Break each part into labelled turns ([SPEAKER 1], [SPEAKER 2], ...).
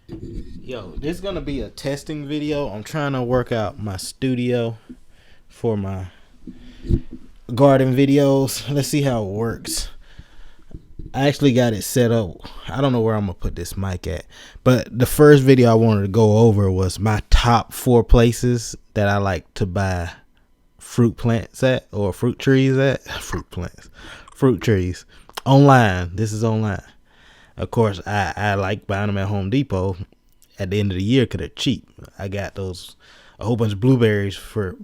[SPEAKER 1] Yo, this is gonna be a testing video. I'm trying to work out my studio for my garden videos. Let's see how it works. I actually got it set up. I don't know where I'm gonna put this mic at, but the first video I wanted to go over was my top 4 places that I like to buy fruit plants at, or fruit trees at. Fruit trees online. This is online. Of course, I like buying them at Home Depot at the end of the year because they're cheap. I got a whole bunch of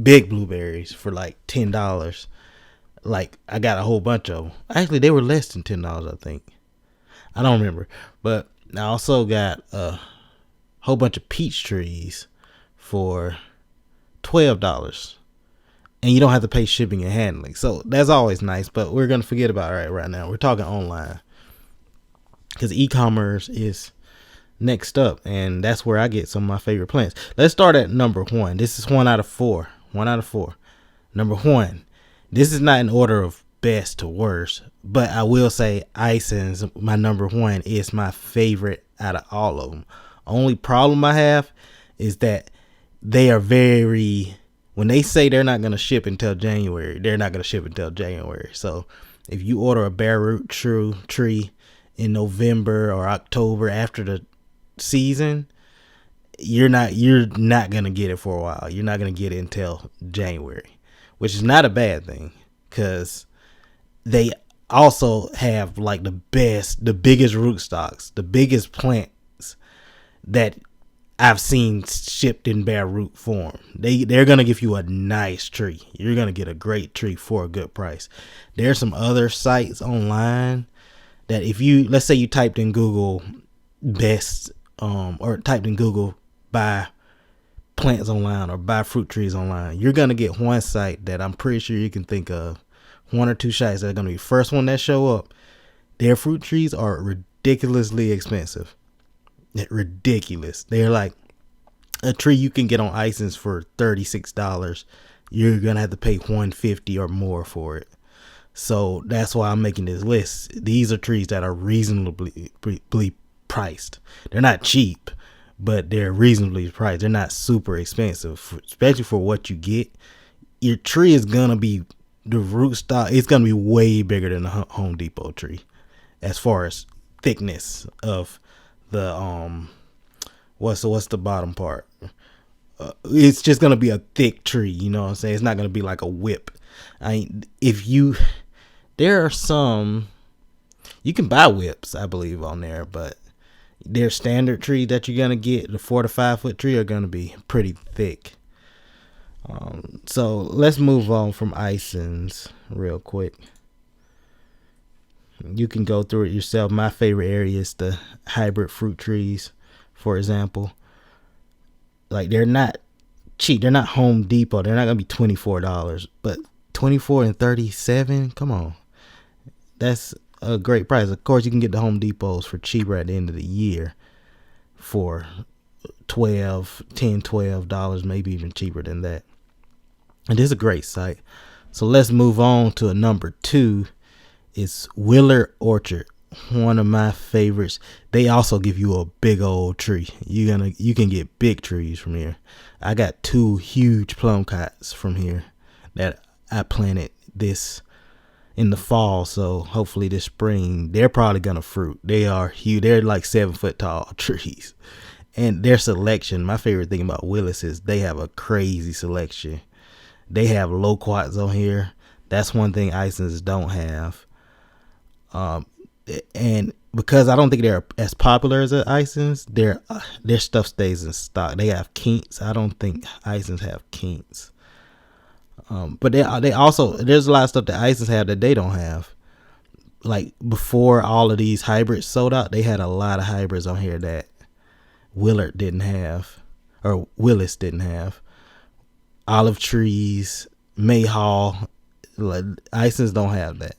[SPEAKER 1] big blueberries for like $10. Like, I got a whole bunch of them. Actually, they were less than $10, I think. I don't remember. But I also got a whole bunch of peach trees for $12. And you don't have to pay shipping and handling. So that's always nice. But we're going to forget about it right now. We're talking online. Because e-commerce is next up. And that's where I get some of my favorite plants. Let's start at number 1. This is 1 out of 4. 1 out of 4. Number 1. This is not in order of best to worst, but I will say Isons, my number 1, is my favorite out of all of them. Only problem I have is that they are when they say they're not going to ship until January, they're not going to ship until January. So if you order a bare root tree in November or October after the season, you're not going to get it for a while. You're not going to get it until January. Which is not a bad thing, because they also have like the biggest root stocks, the biggest plants that I've seen shipped in bare root form. They're gonna give you a nice tree. You're gonna get a great tree for a good price. There's some other sites online that let's say you typed in Google best, or typed in Google buy plants online or buy fruit trees online, you're gonna get one site that I'm pretty sure you can think of, 1 or 2 sites that are gonna be first one that show up. Their fruit trees are ridiculously expensive. Ridiculous. They're like a tree you can get on Isons for $36. You're gonna have to pay $150 or more for it. So that's why I'm making this list. These are trees that are reasonably priced. They're not cheap, but they're reasonably priced. They're not super expensive, especially for what you get. Your tree is gonna be the root stock. It's gonna be way bigger than the Home Depot tree, as far as thickness of the what's the bottom part. It's just gonna be a thick tree. You know what I'm saying? It's not gonna be like a whip. There are some you can buy whips, I believe, on there, but their standard tree that you're gonna get, the 4 to 5 foot tree, are gonna be pretty thick. So let's move on from Isons real quick. You can go through it yourself. My favorite area is the hybrid fruit trees, for example. Like, they're not cheap. They're not Home Depot. They're not gonna be $24, but $24 and $37. Come on, that's a great price. Of course, you can get the Home Depots for cheaper at the end of the year for $12, maybe even cheaper than that. And this is a great site. So let's move on to a number 2. It's Willis Orchard, one of my favorites. They also give you a big old tree. You can get big trees from here. I got 2 huge plum cots from here that I planted this in the fall, so hopefully this spring they're probably gonna fruit. They are huge. They're like 7 foot tall trees, and their selection. My favorite thing about Willis is they have a crazy selection. They have loquats on here. That's one thing Isons don't have. And because I don't think they're as popular as the Isons, their stuff stays in stock. They have kinks. I don't think Isons have kinks. But they also, there's a lot of stuff that Isons have that they don't have. Like, before all of these hybrids sold out, they had a lot of hybrids on here that Willis didn't have. Olive trees, mayhaw, like, Isons don't have that.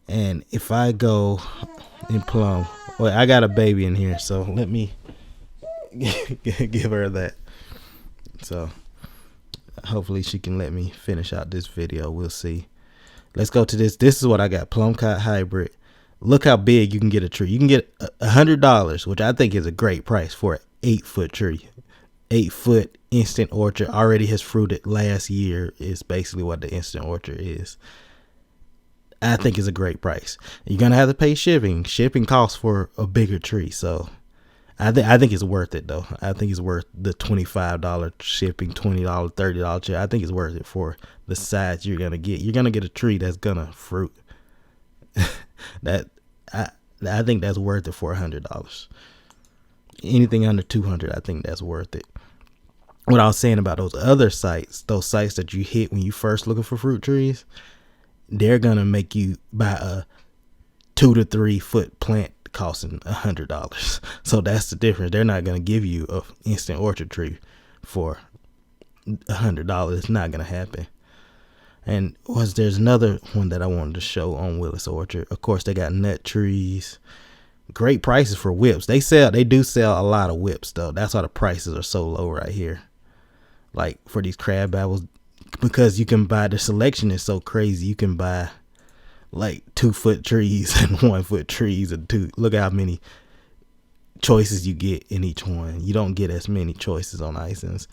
[SPEAKER 1] And if I go in plum, well, I got a baby in here, so let me give her that. So hopefully she can let me finish out this video. We'll see. Let's go to this. This is what I got. Plum cot hybrid, Look how big you can get a tree. You can get $100, which I think is a great price for an 8-foot tree. 8-foot instant orchard, already has fruited last year, is basically what the instant orchard is. I think is a great price. You're gonna have to pay shipping. Shipping costs for a bigger tree, so I think it's worth it though. I think it's worth the $25 shipping, $20, $30 shipping. I think it's worth it for the size you're gonna get. You're gonna get a tree that's gonna fruit. that I think that's worth it for $100. Anything under $200, I think that's worth it. What I was saying about those other sites, those sites that you hit when you first looking for fruit trees, they're gonna make you buy a 2 to 3 foot plant costing $100. So that's the difference. They're not gonna give you a instant orchard tree for $100. It's not gonna happen. And there's another one that I wanted to show on Willis Orchard. Of course, they got nut trees. Great prices for whips. They do sell a lot of whips though. That's why the prices are so low right here. Like for these crab apples, because you can buy, the selection is so crazy. You can buy like 2-foot trees and 1-foot trees and look at how many choices you get in each one. You don't get as many choices on Isons,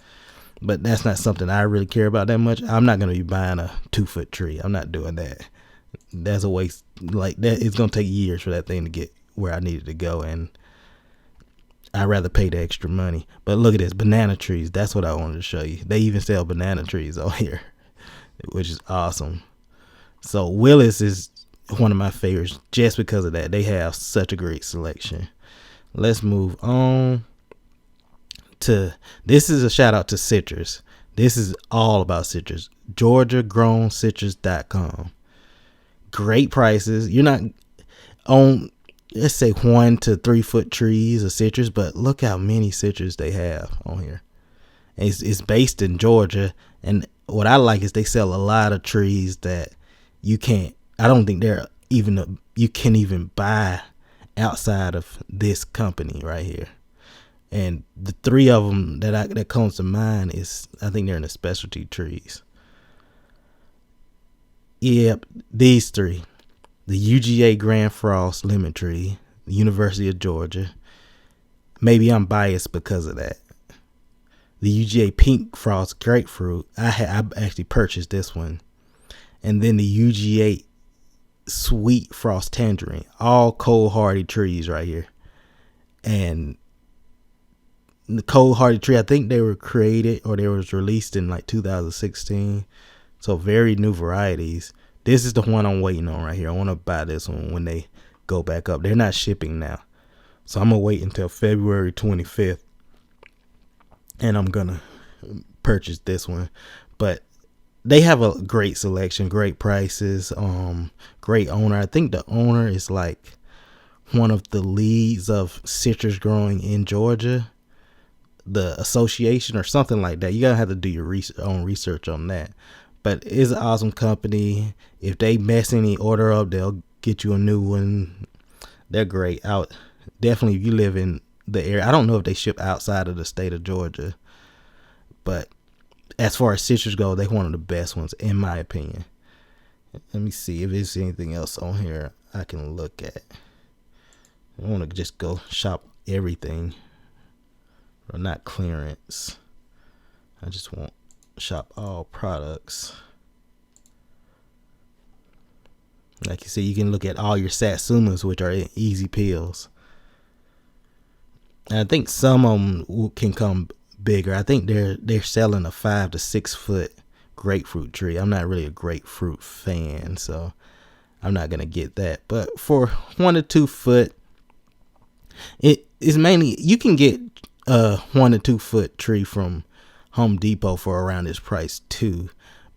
[SPEAKER 1] but that's not something I really care about that much. I'm not going to be buying a 2-foot tree. I'm not doing that. That's a waste. Like that, it's going to take years for that thing to get where I needed to go, and I'd rather pay the extra money. But look at this, banana trees. That's what I wanted to show you. They even sell banana trees on here, which is awesome. So Willis is one of my favorites just because of that. They have such a great selection. Let's move on to, this is a shout out to citrus. This is all about citrus. GeorgiaGrownCitrus.com. Great prices. You're not on, let's say 1 to 3 foot trees of citrus, but look how many citrus they have on here. It's based in Georgia, and what I like is they sell a lot of trees that you can't, I don't think you can even buy outside of this company right here. And the 3 of them that comes to mind is, I think they're in the specialty trees. Yep, these 3. The UGA Grand Frost lemon tree, the University of Georgia. Maybe I'm biased because of that. The UGA Pink Frost grapefruit, I actually purchased this one. And then the UGA Sweet Frost tangerine, all cold hardy trees right here. And the cold hardy tree, I think they were created, or they was released in like 2016. So very new varieties. This is the one I'm waiting on right here. I want to buy this one when they go back up. They're not shipping now, so I'm gonna wait until February 25th, and I'm gonna purchase this one. But they have a great selection, great prices, great owner. I think the owner is like one of the leads of citrus growing in Georgia, the association or something like that. You gotta have to do your own research on that. But it's an awesome company. If they mess any order up, they'll get you a new one. They're great. Out definitely if you live in the area. I don't know if they ship outside of the state of Georgia, but as far as citrus go, they're one of the best ones in my opinion. Let me see if there's anything else on here I can look at. I want to just go shop everything, or not clearance. I just want shop all products. Like you see, you can look at all your satsumas, which are in easy peels. And I think some of them can come bigger. I think they're selling a 5 to 6 foot grapefruit tree. I'm not really a grapefruit fan, so I'm not gonna get that. But for 1 to 2 foot, it is mainly, you can get a 1 to 2 foot tree from Home Depot for around this price too,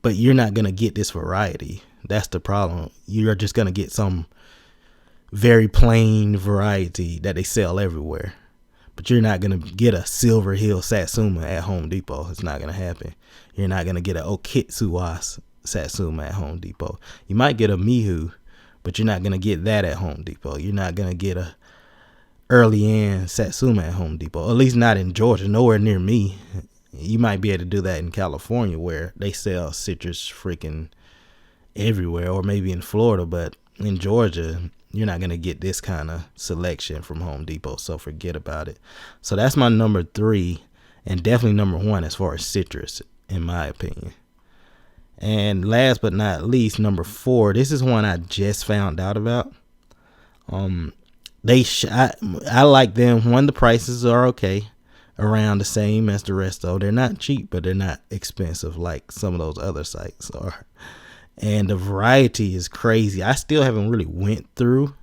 [SPEAKER 1] but you're not gonna get this variety. That's the problem. You're just gonna get some very plain variety that they sell everywhere, but you're not gonna get a Silver Hill Satsuma at Home Depot. It's not gonna happen. You're not gonna get an Okitsuwa Satsuma at Home Depot. You might get a Mihu, but you're not gonna get that at Home Depot. You're not gonna get a early in Satsuma at Home Depot, at least not in Georgia, nowhere near me. You might be able to do that in California where they sell citrus freaking everywhere, or maybe in Florida, but in Georgia, you're not gonna get this kind of selection from Home Depot, so forget about it. So that's my number 3, and definitely number 1 as far as citrus, in my opinion. And last but not least, number 4. This is one I just found out about. I like them. One, the prices are okay, around the same as the rest, though. They're not cheap, but they're not expensive like some of those other sites are. And the variety is crazy. I still haven't really went through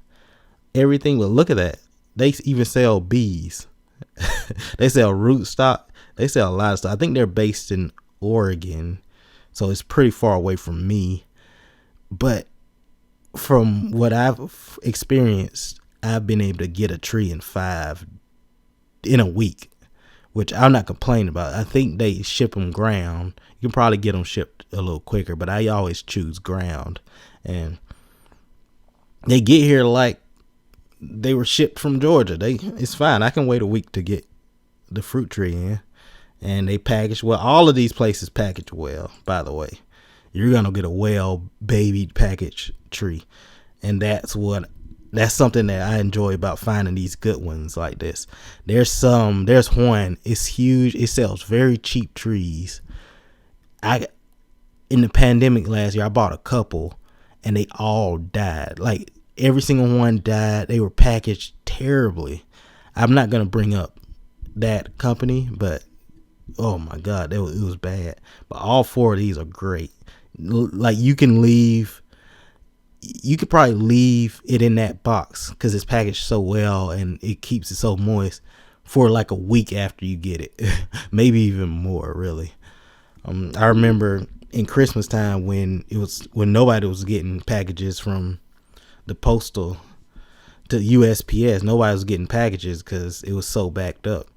[SPEAKER 1] everything, but look at that. They even sell bees. They sell rootstock. They sell a lot of stuff. I think they're based in Oregon, so it's pretty far away from me. But from what I've experienced, I've been able to get a tree in a week, which I'm not complaining about. I think they ship them ground. You can probably get them shipped a little quicker, but I always choose ground. And they get here like they were shipped from Georgia. It's fine. I can wait a week to get the fruit tree in. And they package well. All of these places package well, by the way. You're going to get a well-babied package tree. And that's something that I enjoy about finding these good ones like this. There's one, it's huge. It sells very cheap trees. In the pandemic last year, I bought a couple and they all died. Like every single one died. They were packaged terribly. I'm not going to bring up that company, but oh my God, it was bad. But all 4 of these are great. Like you could probably leave it in that box because it's packaged so well and it keeps it so moist for like a week after you get it. Maybe even more, really. I remember in Christmas time when nobody was getting packages from the postal to USPS. Nobody was getting packages because it was so backed up.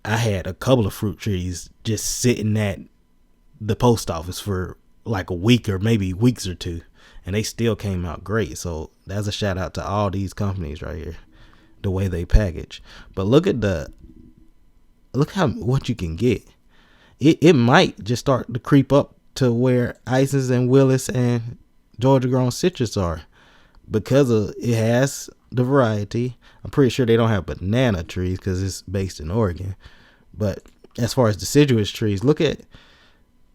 [SPEAKER 1] I had a couple of fruit trees just sitting at the post office for like a week or maybe weeks or 2, and they still came out great. So that's a shout out to all these companies right here, the way they package. But look what you can get. It might just start to creep up to where Isons and Willis and GeorgiaGrownCitrus are, because it has the variety. I'm pretty sure they don't have banana trees because it's based in Oregon. But as far as deciduous trees, look at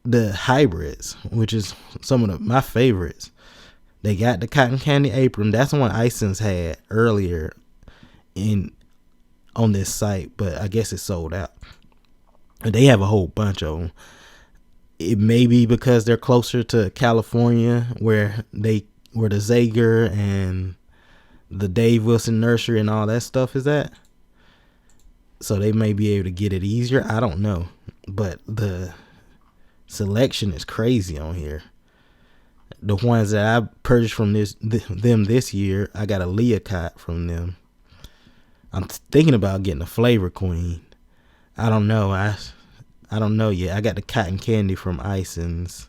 [SPEAKER 1] the hybrids, which is some of my favorites. They got the cotton candy apron. That's the one Isons had earlier on this site, but I guess it's sold out. And they have a whole bunch of them. It may be because they're closer to California, where the Zager and the Dave Wilson Nursery and all that stuff is at. So they may be able to get it easier. I don't know. But the selection is crazy on here. The ones that I purchased from them this year, I got a Leocott from them. I'm thinking about getting a Flavor Queen. I don't know. I don't know yet. I got the cotton candy from Isons.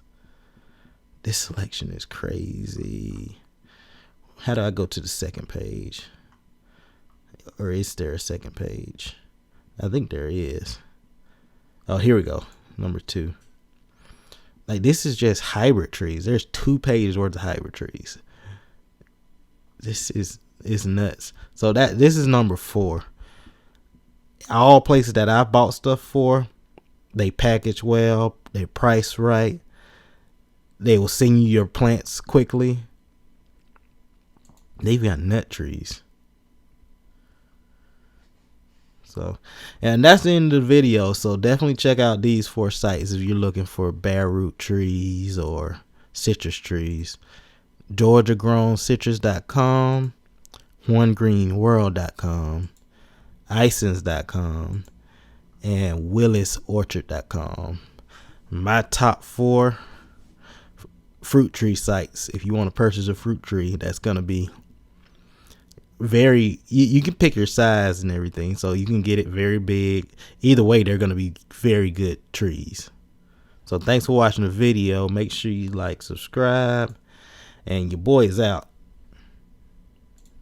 [SPEAKER 1] This selection is crazy. How do I go to the second page? Or is there a second page? I think there is. Oh, here we go. Number 2. Like, this is just hybrid trees. There's 2 pages worth of hybrid trees. This is nuts. So this is number 4. All places that I bought stuff for, they package well, they price right, they will send you your plants quickly. They've got nut trees. So, and that's the end of the video. So definitely check out these 4 sites if you're looking for bare root trees or citrus trees. GeorgiaGrownCitrus.com, OneGreenWorld.com, Isons.com, and WillisOrchard.com. My top 4 fruit tree sites. If you want to purchase a fruit tree, that's going to be you can pick your size and everything, so you can get it very big. Either way, they're going to be very good trees. So thanks for watching the video. Make sure you like, subscribe, and your boy is out.